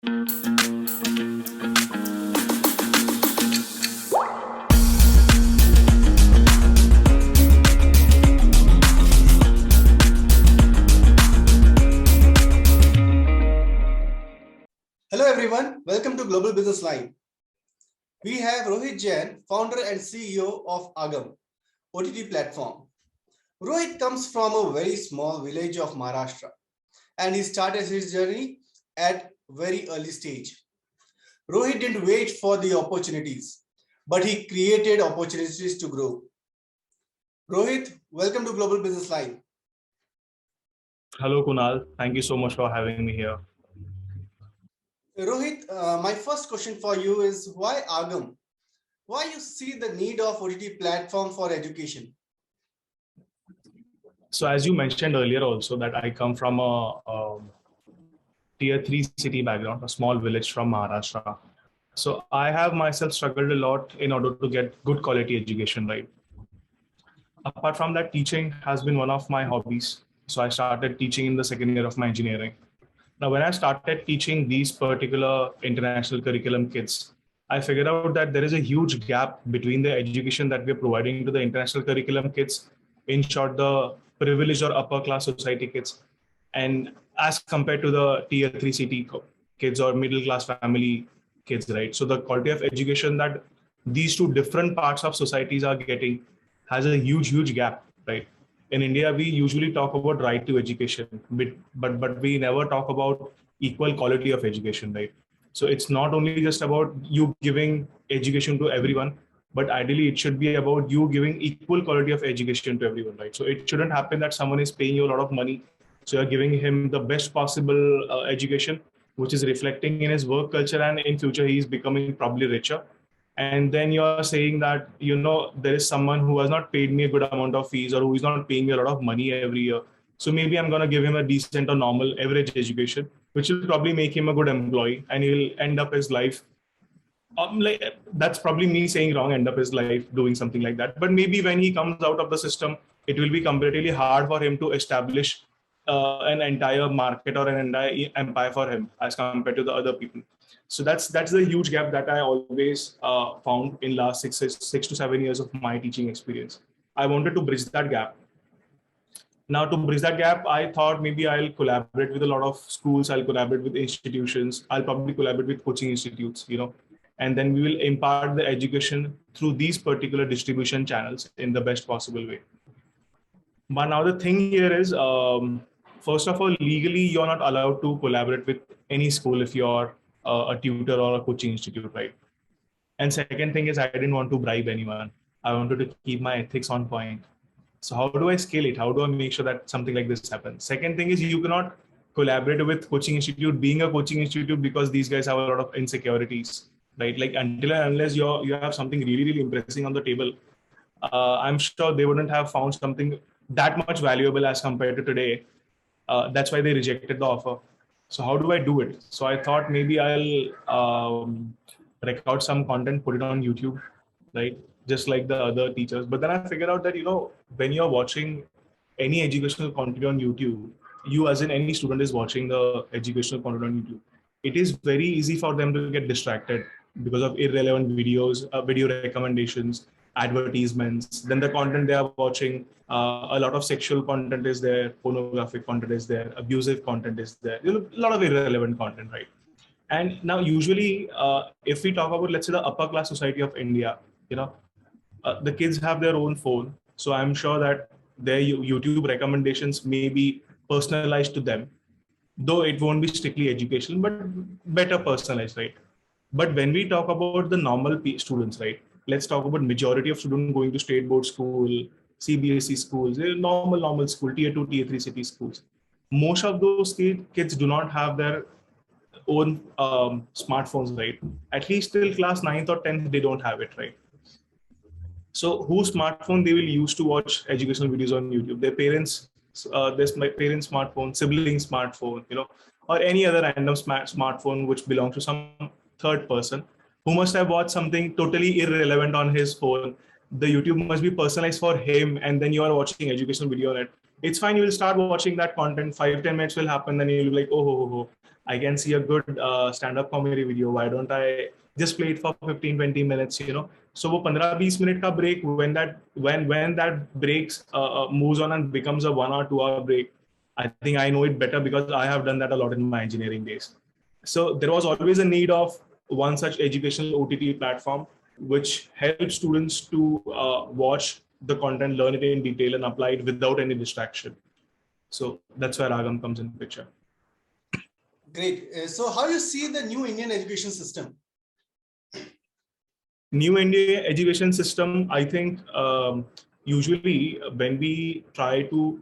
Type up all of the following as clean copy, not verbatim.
Hello everyone, welcome to Global Business Line. We have Rohit Jain, founder and CEO of Aagam, OTT platform. Rohit comes from a very small village of Maharashtra and he started his journey at very early stage. Rohit didn't wait for the opportunities, but he created opportunities to grow. Rohit, welcome to Global Business Line. Hello, Kunal. Thank you so much for having me here. Rohit, my first question for you is why Aagam? Why you see the need of OTT platform for education? So, as you mentioned earlier, also that I come from a tier 3 city background, a small village from Maharashtra. So, I have myself struggled a lot in order to get good quality education, right? Apart from that, teaching has been one of my hobbies. So, I started teaching in the second year of my engineering. Now, when I started teaching these particular international curriculum kids, I figured out that there is a huge gap between the education that we're providing to the international curriculum kids, in short, the privileged or upper class society kids, and as compared to the tier 3 city kids or middle class family kids, right? So the quality of education that these two different parts of societies are getting has a huge gap, right? In India, we usually talk about right to education, but we never talk about equal quality of education, right? So it's not only just about you giving education to everyone, but ideally it should be about you giving equal quality of education to everyone, right? So it shouldn't happen that someone is paying you a lot of money, so you're giving him the best possible education, which is reflecting in his work culture, and in future he is becoming probably richer, and then you're saying that there is someone who has not paid me a good amount of fees or who is not paying me a lot of money every year, so maybe I'm going to give him a decent or normal average education, which will probably make him a good employee, and he'll end up his life like, that's probably me saying wrong, end up his life doing something like that. But maybe when he comes out of the system, it will be comparatively hard for him to establish an entire market or an entire empire for him as compared to the other people. So that's the huge gap that I always found in last six to 7 years of my teaching experience. I wanted to bridge that gap. Now, to bridge that gap, I thought maybe I'll collaborate with a lot of schools, I'll collaborate with institutions, I'll probably collaborate with coaching institutes, and then we will impart the education through these particular distribution channels in the best possible way. But now the thing here is, first of all, legally, you're not allowed to collaborate with any school if you're a tutor or a coaching institute, right? And second thing is, I didn't want to bribe anyone. I wanted to keep my ethics on point. So how do I scale it? How do I make sure that something like this happens? Second thing is, you cannot collaborate with coaching institute being a coaching institute because these guys have a lot of insecurities, right? Like until and unless you have something really impressive on the table, I'm sure they wouldn't have found something that much valuable as compared to today. That's why they rejected the offer. So how do I do it? So I thought maybe I'll record some content, put it on YouTube, right? Just like the other teachers. But then I figured out that, when you're watching any educational content on YouTube, you as in any student is watching the educational content on YouTube, it is very easy for them to get distracted because of irrelevant videos, video recommendations, advertisements. Then the content they are watching, a lot of sexual content is there, pornographic content is there, abusive content is there, a lot of irrelevant content, right? And now usually, if we talk about, let's say, the upper class society of India, the kids have their own phone. So I'm sure that their YouTube recommendations may be personalized to them, though it won't be strictly educational, but better personalized, right? But when we talk about the normal students, right? Let's talk about majority of students going to state board school, CBSE schools, normal school, tier 2, tier 3 city schools. Most of those kids do not have their own smartphones, right? At least till class 9th or 10th, they don't have it, right? So whose smartphone they will use to watch educational videos on YouTube? Their parents, there's my parents' smartphone, sibling smartphone, or any other random smartphone which belongs to some third person who must have watched something totally irrelevant on his phone. The YouTube must be personalized for him, and then you are watching educational video on it. it's fine. You will start watching that content. 5-10 minutes will happen. Then you'll be like, oh, I can see a good stand-up comedy video. Why don't I just play it for 15-20 minutes? So वो 15-20 minute का break, when that breaks moves on and becomes a 1 or 2 hour break, I think I know it better because I have done that a lot in my engineering days. So there was always a need of one such educational OTT platform which helps students to watch the content, learn it in detail, and apply it without any distraction. So that's where Agam comes in the picture. Great. So how you see the new Indian education system? New Indian education system, I think usually when we try to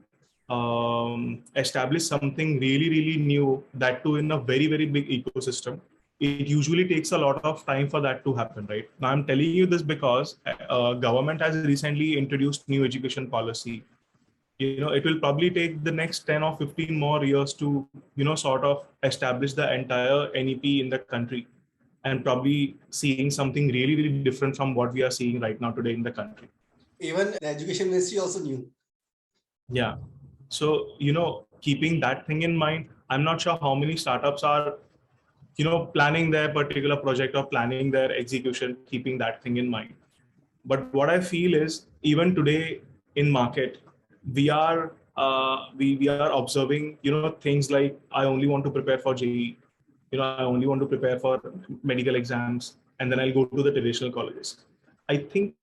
establish something really new, that too in a very big ecosystem, it usually takes a lot of time for that to happen, right? Now I'm telling you this because government has recently introduced new education policy. It will probably take the next 10 or 15 more years to sort of establish the entire NEP in the country, and probably seeing something really different from what we are seeing right now today in the country. Even the education ministry also knew. Yeah. So, keeping that thing in mind, I'm not sure how many startups are, planning their particular project or planning their execution, keeping that thing in mind. But what I feel is, even today in market, we are we are observing, things like, I only want to prepare for JEE, I only want to prepare for medical exams, and then I'll go to the traditional colleges. I think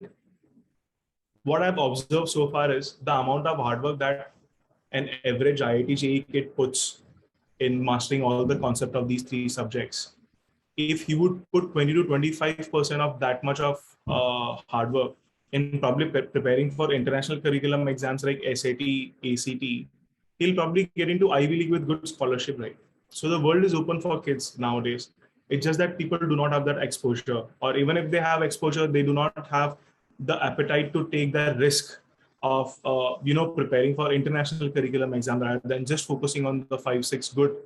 what I've observed so far is the amount of hard work that an average IIT JEE kid puts in mastering all the concept of these 3 subjects. If you would put 20 to 25% of that much of hard work in probably preparing for international curriculum exams like SAT, ACT, he'll probably get into Ivy League with good scholarship, right? So the world is open for kids nowadays. It's just that people do not have that exposure, or even if they have exposure, they do not have the appetite to take the risk of preparing for international curriculum exam rather than just focusing on the 5-6 good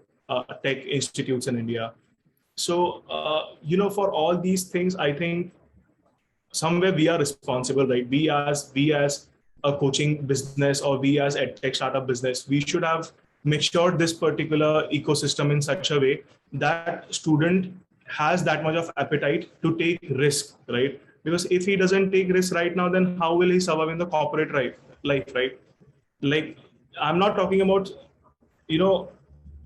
tech institutes in India. So for all these things, I think somewhere we are responsible, right? We as a coaching business, or we as a tech startup business, we should have matured this particular ecosystem in such a way that student has that much of appetite to take risk, right? Because if he doesn't take risk right now, then how will he survive in the corporate life, right? Like, I'm not talking about,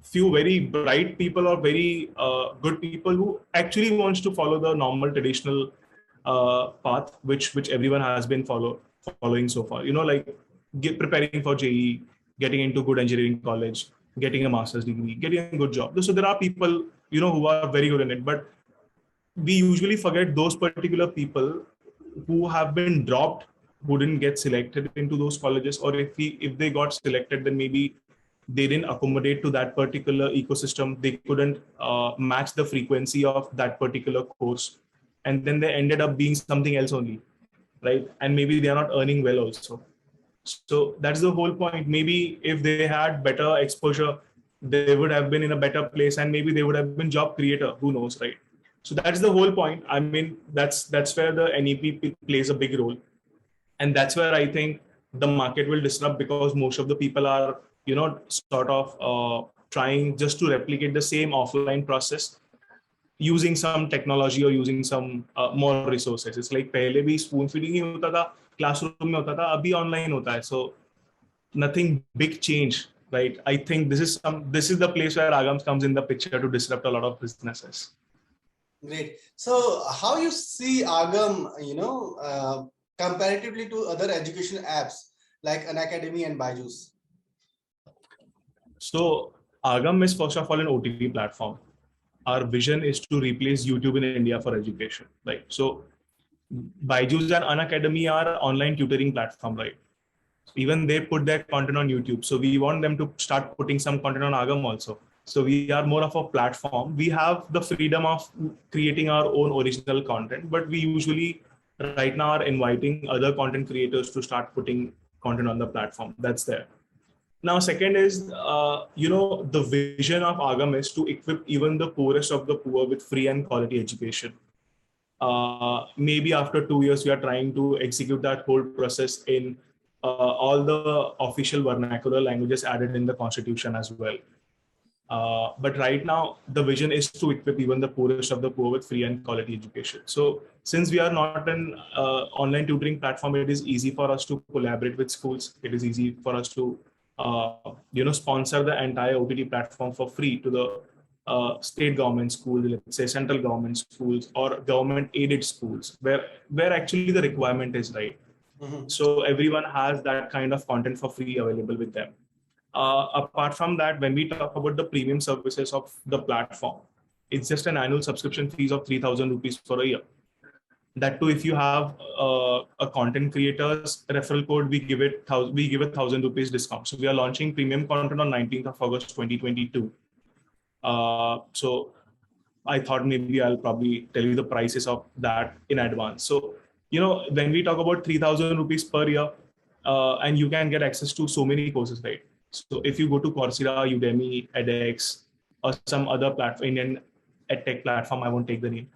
few very bright people or very good people who actually wants to follow the normal traditional path which everyone has been following so far, like preparing for JEE, getting into good engineering college, getting a master's degree, getting a good job. So there are people who are very good in it, but we usually forget those particular people who have been dropped, who didn't get selected into those colleges, or if they got selected, then maybe they didn't accommodate to that particular ecosystem. They couldn't match the frequency of that particular course, and then they ended up being something else only, right? And maybe they are not earning well also. So that's the whole point. Maybe if they had better exposure, they would have been in a better place, and maybe they would have been job creator. Who knows, right? So that's the whole point. I mean, that's where the NEP plays a big role, and that's where I think the market will disrupt, because most of the people are sort of trying just to replicate the same offline process using some technology or using some more resources. It's like पहले भी spoon feeding ही होता था, classroom में होता था, अभी online होता है. So nothing big change, right? I think this is the place where Agams comes in the picture to disrupt a lot of businesses. Great. So how you see Agam, comparatively to other education apps like Unacademy and Byju's? So Agam is first of all an OTT platform. Our vision is to replace YouTube in India for education, right? So Byju's and Unacademy are online tutoring platform, right? Even they put their content on YouTube. So we want them to start putting some content on Agam also. So we are more of a platform. We have the freedom of creating our own original content, but we usually right now are inviting other content creators to start putting content on the platform. That's there. Now, second is, the vision of Agam is to equip even the poorest of the poor with free and quality education. Maybe after 2 years, we are trying to execute that whole process in all the official vernacular languages added in the constitution as well. But right now, the vision is to equip even the poorest of the poor with free and quality education. So since we are not an online tutoring platform, it is easy for us to collaborate with schools. It is easy for us to sponsor the entire OTT platform for free to the state government schools, let's say central government schools or government aided schools, where actually the requirement is right. Mhm. So everyone has that kind of content for free available with them. Apart from that, when we talk about the premium services of the platform, it's just an annual subscription fees of 3,000 rupees for a year. That too, if you have a content creator's referral code, we give a 1,000 rupees discount. So we are launching premium content on 19th of August 2022. So I thought maybe I'll probably tell you the prices of that in advance. So, when we talk about 3,000 rupees per year, and you can get access to so many courses, right? So if you go to Coursera, Udemy, edX, or some other platform, Indian edtech platform, I won't take the name.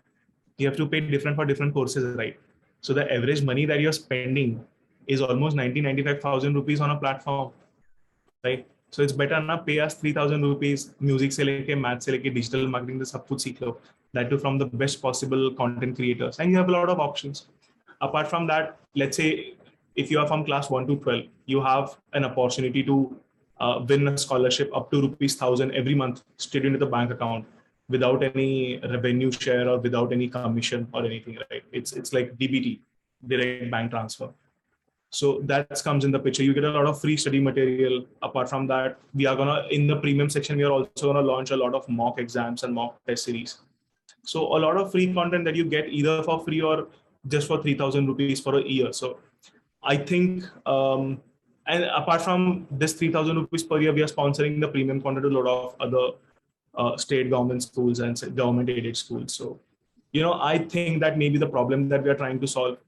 You have to pay different for different courses, right? So the average money that you're spending is almost 95,000 rupees on a platform, right? So it's better ना pay us 3,000 rupees music से लेके math से लेके digital marketing से सब कुछ सीख लो, that too from the best possible content creators, and you have a lot of options. Apart from that, let's say if you are from class 1 to 12, you have an opportunity to win a scholarship up to rupees 1,000 every month straight into the bank account without any revenue share or without any commission or anything, right? It's like DBT, direct bank transfer. So that comes in the picture. You get a lot of free study material. Apart from that, we are gonna, in the premium section, we are also gonna launch a lot of mock exams and mock test series. So a lot of free content that you get either for free or just for 3,000 rupees for a year. So I think, and apart from this 3,000 rupees per year, we are sponsoring the premium content to a lot of other state government schools and government aided schools. So, I think that maybe the problem that we are trying to solve,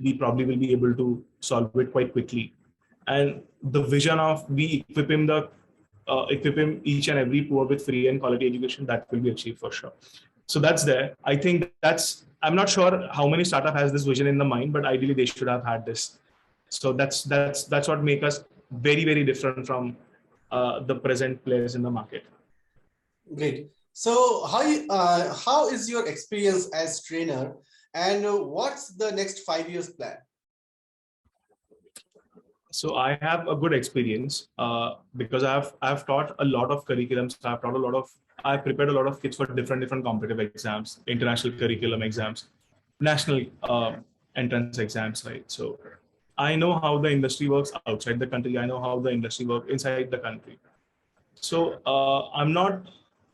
we probably will be able to solve it quite quickly. And the vision of we equip him each and every poor with free and quality education, that will be achieved for sure. So that's there. I think I'm not sure how many startup has this vision in the mind, but ideally they should have had this. So that's what makes us very, very different from the present players in the market. Great. So how is your experience as trainer, and what's the next 5 years plan? So I have a good experience because I've taught a lot of curriculums. I've prepared a lot of kids for different competitive exams, international curriculum exams, national entrance exams, right? So I know how the industry works outside the country. I know how the industry works inside the country. So I'm not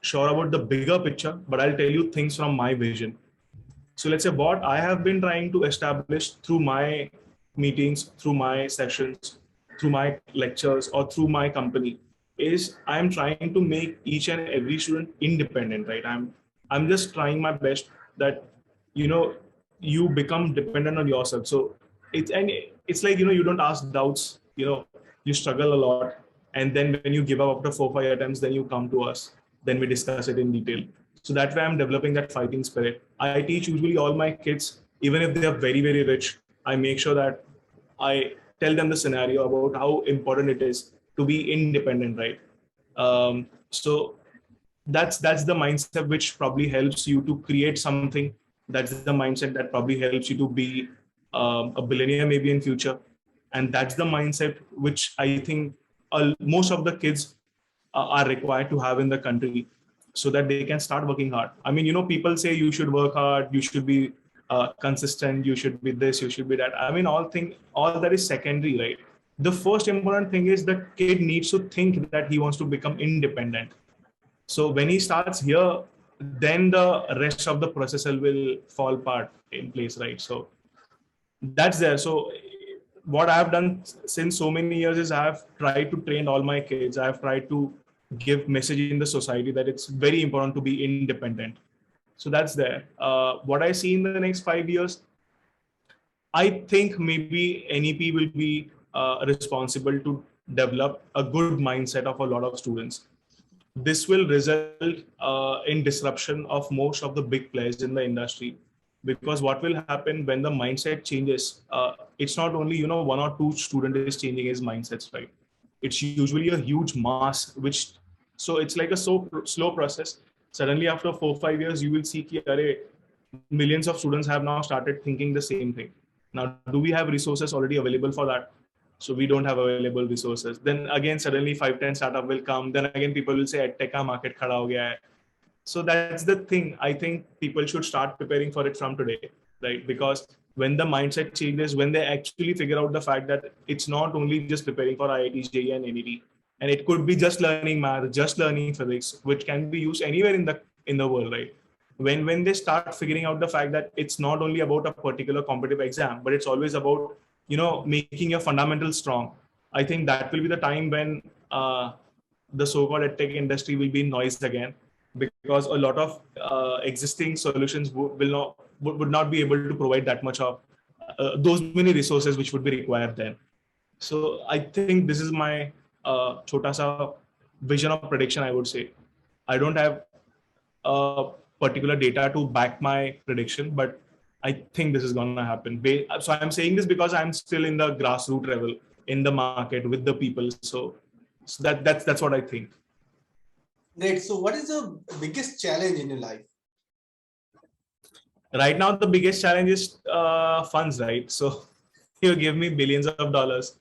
sure about the bigger picture, but I'll tell you things from my vision. So let's say what I have been trying to establish through my meetings, through my sessions, through my lectures, or through my company is I'm trying to make each and every student independent, right? I'm just trying my best that you become dependent on yourself. So it's like you don't ask doubts, you struggle a lot, and then when you give up after 4 5 attempts, then you come to us, then we discuss it in detail. So that way I'm developing that fighting spirit. I teach usually all my kids, even if they are very, very rich, I make sure that I tell them the scenario about how important it is to be independent, right? So that's the mindset which probably helps you to create something. That's the mindset that probably helps you to be a billionaire maybe in future. And that's the mindset which I think most of the kids are required to have in the country so that they can start working hard. I mean, people say you should work hard, you should be consistent, you should be this, you should be that. I mean, all that is secondary, right? The first important thing is the kid needs to think that he wants to become independent. So when he starts here, then the rest of the processor will fall apart in place, right? So that's there. So what I've done since so many years is I've tried to train all my kids. I've tried to give message in the society that it's very important to be independent. So that's there. What I see in the next 5 years, I think maybe NEP will be responsible to develop a good mindset of a lot of students. This will result in disruption of most of the big players in the industry. because what will happen when the mindset changes, it's not only, you know, one or two student is changing his mindsets, right? It's usually a huge mass, which, so it's like a slow process. Suddenly after 4 5 years you will see ki, Arey, millions of students have now started thinking the same thing. Now, do we have resources already available for that? So we don't have available resources. Then again, suddenly 5 10 startup will come. Then again, people will say, "Tech ka market khada ho gaya hai." So that's the thing. I think people should start preparing for it from today, right? Because when the mindset changes, when they actually figure out the fact that it's not only just preparing for IIT, JEE, and NET, and it could be just learning math, just learning physics, which can be used anywhere in the world, right? When they start figuring out the fact that it's not only about a particular competitive exam, but it's always about, you know, making your fundamentals strong. I think that will be the time when the so-called edtech industry will be in noise again, because a lot of existing solutions would not be able to provide that much of those many resources which would be required then. So I think this is my chota sa vision of prediction, I would say. I don't have particular data to back my prediction, but I think this is going to happen. So I'm saying this because I'm still in the grassroots level in the market with the people. So that's what I think. Great. So what is the biggest challenge in your life? Right now, the biggest challenge is funds, right? So you give me billions of dollars.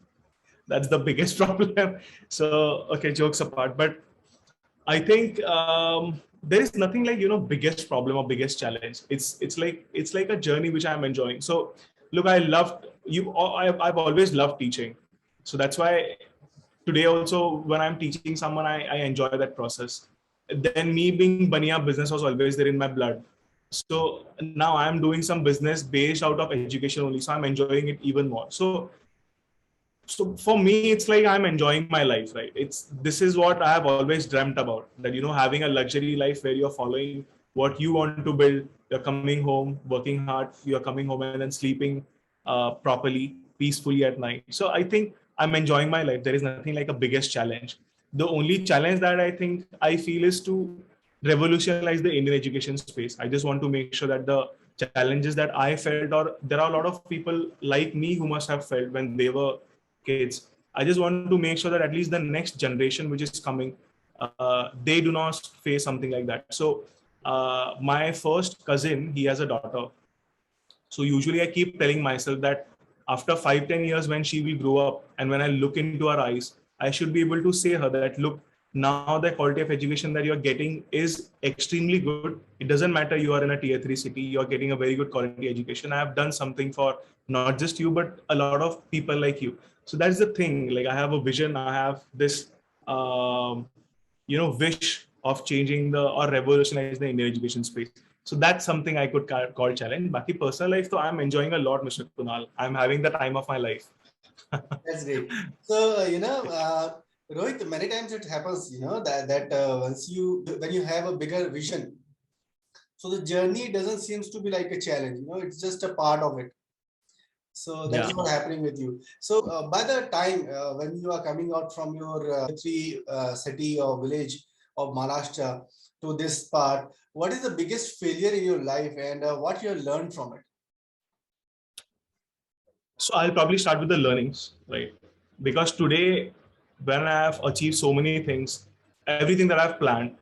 That's the biggest problem. So, okay, jokes apart, but I think there is nothing like, you know, biggest problem or biggest challenge. It's like a journey which I'm enjoying. So look, I loved you. I've always loved teaching. So that's why today also when I'm teaching someone, I enjoy that process. Then me being baniya business was always there in my blood. So now I'm doing some business based out of education only. So I'm enjoying it even more. So for me it's like I'm enjoying my life, right? It's This is what I have always dreamt about, that, you know, having a luxury life where you're following what you want to build. You're coming home working hard, you're coming home and then sleeping properly, peacefully at night. So I think I'm enjoying my life. There is nothing like a biggest challenge. The only challenge that I think I feel is to revolutionize the Indian education space. I just want to make sure that the challenges that I felt, or there are a lot of people like me who must have felt when they were kids. I just want to make sure that at least the next generation which is coming, they do not face something like that. So my first cousin, he has a daughter. So usually I keep telling myself that after 5 10 years, when she will grow up and when I look into her eyes, I should be able to say her that, look, now the quality of education that you're getting is extremely good. It doesn't matter you are in a tier 3 city, you're getting a very good quality education. I have done something for not just you, but a lot of people like you. So that's the thing. Like, I have a vision, I have this wish of changing the or revolutionize the Indian education space. So that's something I could call challenge. Baki personal life, so I'm enjoying a lot, Mr. Kunal. I'm having the time of my life. That's great. So, Rohit, many times it happens, that once when you have a bigger vision, so the journey doesn't seems to be like a challenge, it's just a part of it. So that Yeah. is what happening with you. So by the time when you are coming out from your three city or village of Maharashtra to this part, what is the biggest failure in your life and what you have learned from it? So I'll probably start with the learnings, right? Because today, when I have achieved so many things, everything that I've planned,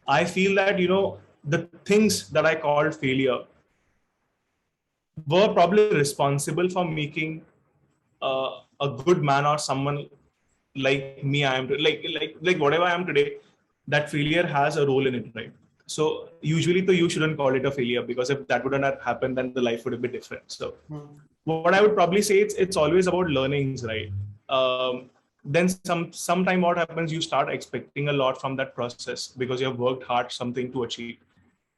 I feel that, the things that I called failure were probably responsible for making a good man or someone like me. I am like whatever I am today. That failure has a role in it, right? So usually, you shouldn't call it a failure, because if that wouldn't have happened, then the life would be different. So what I would probably say, it's always about learnings, right? Then sometime what happens, you start expecting a lot from that process because you have worked hard something to achieve.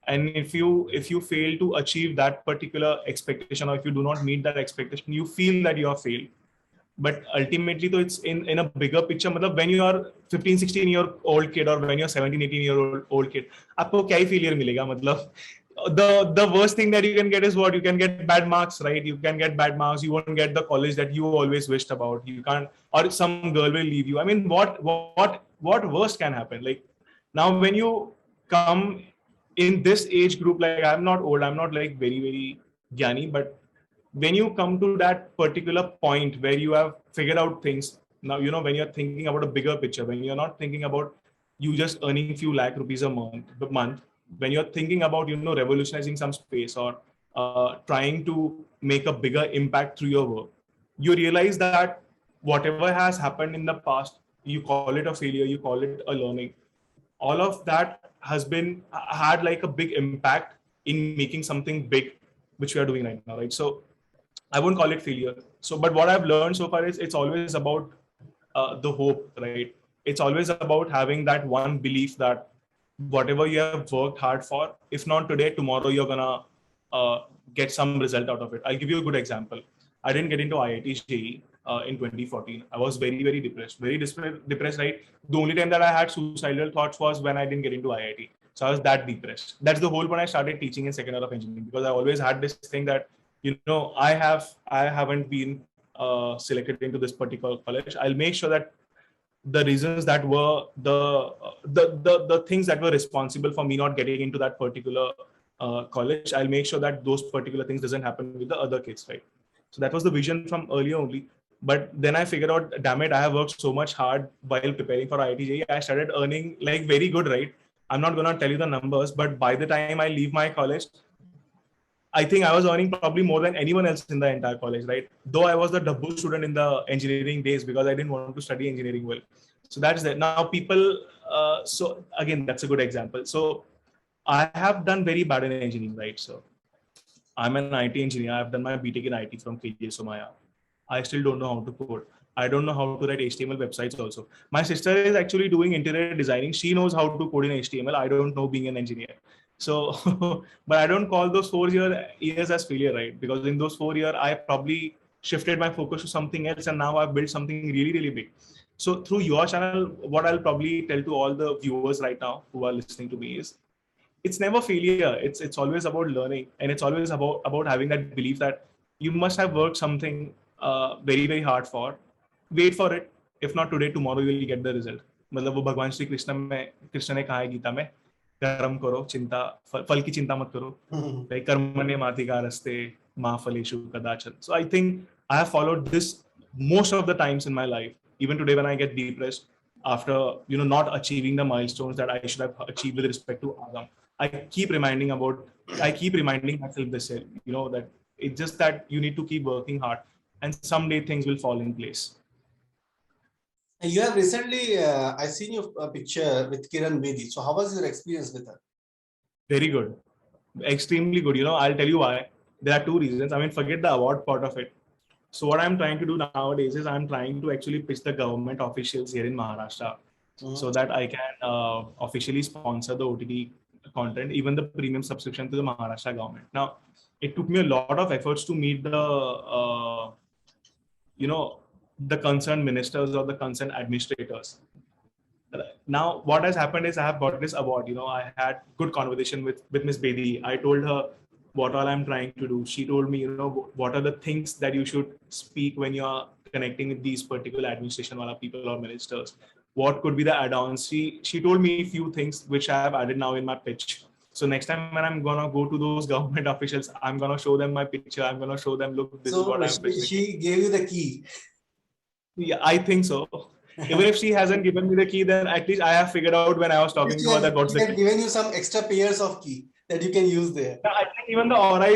And if you fail to achieve that particular expectation, or if you do not meet that expectation, you feel that you have failed. But ultimately, though, it's in a bigger picture. मतलब when you are 15 16 year old kid, or when you're 17 18 year old kid, आपको क्या ही failure मिलेगा? मतलब the worst thing that you can get is what? You can get bad marks, right? You can get bad marks. You won't get the college that you always wished about. You can't, or some girl will leave you. I mean, what worst can happen? Like, now when you come in this age group, like, I'm not old, I'm not like very very Gyani, but when you come to that particular point where you have figured out things, now, when you're thinking about a bigger picture, when you're not thinking about you just earning few lakh rupees a month, when you're thinking about, revolutionizing some space or trying to make a bigger impact through your work, you realize that whatever has happened in the past, you call it a failure, you call it a learning, all of that has been had like a big impact in making something big, which we are doing right now, right? So I won't call it failure. So, but what I've learned so far is it's always about the hope, right? It's always about having that one belief that whatever you have worked hard for, if not today, tomorrow you're gonna get some result out of it. I'll give you a good example. I didn't get into IIT JEE in 2014. I was very, very depressed, depressed, right? The only time that I had suicidal thoughts was when I didn't get into IIT. So I was that depressed. That's the whole point I started teaching in second year of engineering, because I always had this thing that, I haven't been selected into this particular college. I'll make sure that the reasons that were the things that were responsible for me not getting into that particular college, I'll make sure that those particular things doesn't happen with the other kids, right? So that was the vision from earlier only. But then I figured out, damn it, I have worked so much hard while preparing for IIT. I started earning like very good, right? I'm not gonna tell you the numbers, but by the time I leave my college, I think I was earning probably more than anyone else in the entire college, right? Though I was the double student in the engineering days because I didn't want to study engineering well. So that's that. Now people, so again, that's a good example. So I have done very bad in engineering, right? So I'm an IT engineer. I've done my BTech in IT from KJ Somaya. I still don't know how to code. I don't know how to write HTML websites also. My sister is actually doing interior designing. She knows how to code in HTML. I don't know being an engineer. So, but I don't call those 4 years as failure, right? Because in those 4 years, I probably shifted my focus to something else, and now I've built something really, really big. So through your channel, what I'll probably tell to all the viewers right now who are listening to me is, it's never failure. It's always about learning, and it's always about having that belief that you must have worked something very, very hard for. Wait for it. If not today, tomorrow you will get the result. मतलब वो भगवान श्री कृष्ण ने कहा है गीता में, कर्म करो, चिंता फल की चिंता मत करो, like कर्मण्येवाधिकारस्ते मा फलेषु कदाचन. So I think I have followed this most of the times in my life. Even today when I get depressed after not achieving the milestones that I should have achieved with respect to Agam, I keep reminding myself this, that it's just that you need to keep working hard, and someday things will fall in place. And you have recently, I seen your picture with Kiran Bedi. So how was your experience with her? Very good, extremely good. I'll tell you why. There are two reasons. I mean, forget the award part of it. So what I'm trying to do nowadays is I'm trying to actually pitch the government officials here in Maharashtra, so that I can officially sponsor the OTT content, even the premium subscription to the Maharashtra government. Now, it took me a lot of efforts to meet the concerned ministers or the concerned administrators. Now, what has happened is I have got this award. I had good conversation with Miss Bedi. I told her what all I'm trying to do. She told me, what are the things that you should speak when you're connecting with these particular administration wala people or ministers. What could be the add-ons? She told me a few things which I have added now in my pitch. So next time when I'm gonna go to those government officials, I'm gonna show them my picture. I'm gonna show them, look, this is what I'm pitching. She gave you the key. Yeah, I think so. Even if she hasn't given me the key, then at least I have figured out when I was talking to her that what's the key. She has given you some extra pairs of key that you can use there. Yeah, I think even the aura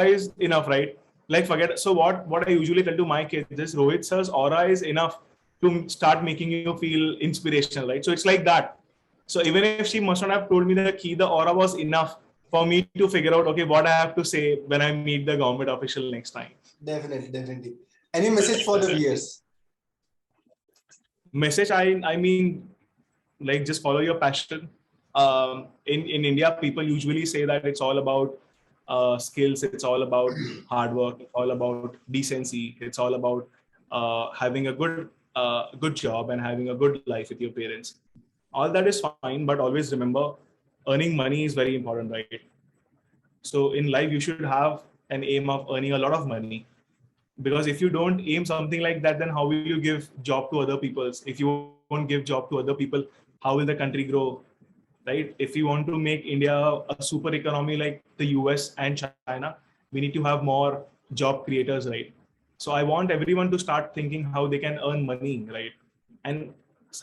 is enough, right? Like forget. So what I usually tell to my kids is, Rohit sir's aura is enough to start making you feel inspirational, right? So it's like that. So even if she must not have told me the key, the aura was enough for me to figure out, okay, what I have to say when I meet the government official next time. Definitely. Any message for the viewers? Message, I mean, like, just follow your passion. In India, people usually say that it's all about skills, it's all about hard work, it's all about decency, it's all about having a good job and having a good life with your parents. All that is fine, but always remember, earning money is very important, right? So in life, you should have an aim of earning a lot of money. Because if you don't aim something like that, then how will you give job to other people? If you won't give job to other people, how will the country grow, right? If you want to make India a super economy like the US and China, We need to have more job creators, right? So I want everyone to start thinking how they can earn money, right? And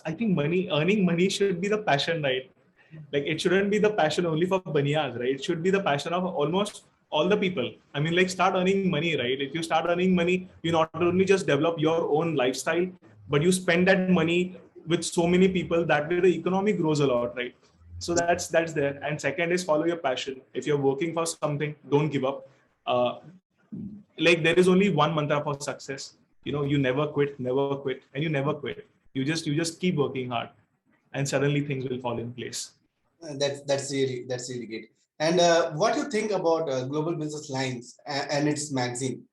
I think earning money should be the passion, right? Like it shouldn't be the passion only for banias, right? It should be the passion of almost all the people. I mean, like start earning money, right? If you start earning money, you not only just develop your own lifestyle, but you spend that money with so many people. That way, the economy grows a lot, right? So that's there. And second is follow your passion. If you're working for something, don't give up. Uh, like there is only one mantra for success. You know, you never quit, and you never quit. You just keep working hard, and suddenly things will fall in place. That's really great. And what do you think about Global Business Lines and its magazine?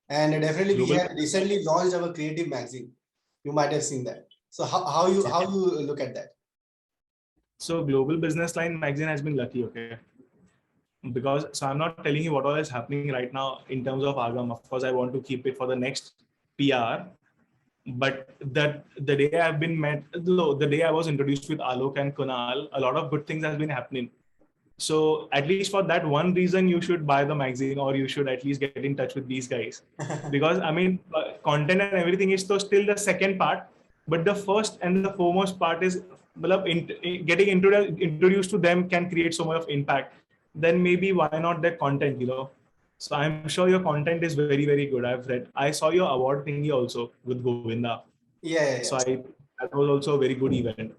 And definitely we Global have recently launched our creative magazine. You might have seen that. So how you look at that? So Global Business Line magazine has been lucky, okay? Because so I'm not telling you what all is happening right now in terms of Agam. Of course, I want to keep it for the next PR. But that the day I've been met, the day I was introduced with Alok and Kunal, a lot of good things has been happening. So at least for that one reason, you should buy the magazine or you should at least get in touch with these guys. Because I mean, content and everything is still the second part, but the first and the foremost part is getting introduced to them can create so much of impact. Then maybe why not their content, you know? So I'm sure your content is very, very good. I saw your award thingy also with Govinda. Yeah, yeah, So yeah. that was also a very good event.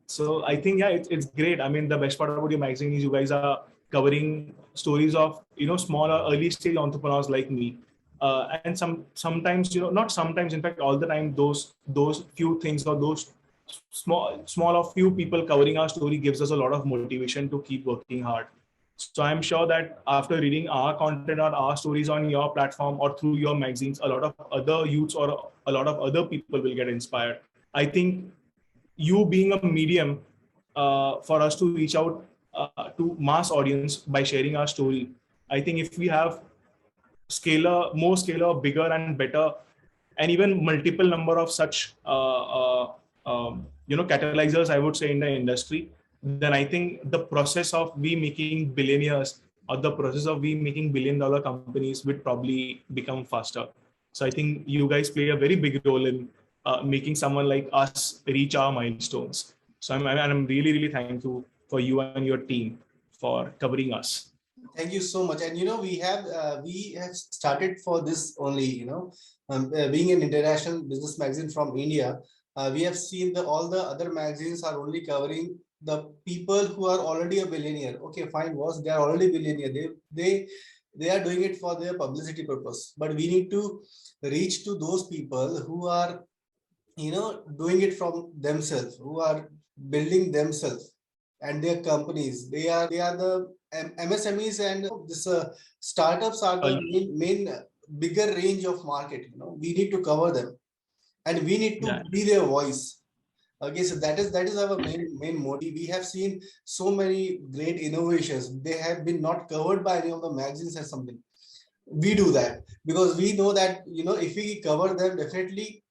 So I think, yeah, it's great. I mean, the best part about your magazine is you guys are covering stories of, you know, smaller early stage entrepreneurs like me. And sometimes, you know, not sometimes, in fact, all the time, those few things or those small or few people covering our story gives us a lot of motivation to keep working hard. So I'm sure that after reading our content or our stories on your platform or through your magazines, a lot of other youths or a lot of other people will get inspired. I think you being a medium for us to reach out to mass audience by sharing our story. I think if we have more scalar, bigger and better, and even multiple number of such catalyzers, I would say, in the industry, then I think the process of we making billionaires or the process of we making $1 billion companies would probably become faster. So I think you guys play a very big role in making someone like us reach our milestones. So I'm really, really thankful for you and your team for covering us. Thank you so much. And we have started for this only, being an international business magazine from India. We have seen all the other magazines are only covering the people who are already a billionaire. Okay, fine, was they are already billionaire. They are doing it for their publicity purpose. But we need to reach to those people who are doing it from themselves, who are building themselves and their companies. They are the MSMEs, and this startups are the main bigger range of market. We need to cover them, and we need to Yeah, be their voice. Okay, so that is our main motive. We have seen so many great innovations. They have been not covered by any of the magazines or something. We do that because we know that if we cover them, definitely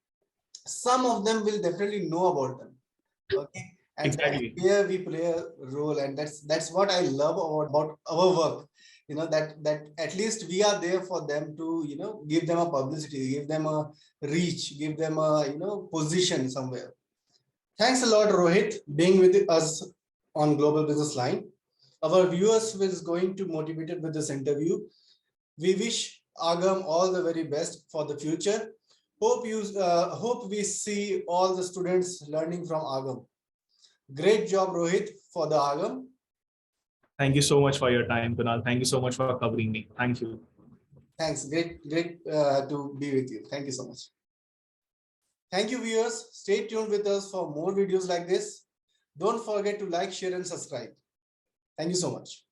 some of them will definitely know about them. Okay, and that's exactly. where we play a role, and that's what I love about our work. That at least we are there for them to give them a publicity, give them a reach, give them a position somewhere. Thanks a lot, Rohit, being with us on Global Business Line. Our viewers is going to motivated with this interview. We wish Agam all the very best for the future. Hope we see all the students learning from Agam. Great job, Rohit, for the Agam. Thank you so much for your time, Kunal. Thank you so much for covering me. Thank you. Thanks. Great to be with you. Thank you so much. Thank you, viewers. Stay tuned with us for more videos like this. Don't forget to like, share, and subscribe. Thank you so much.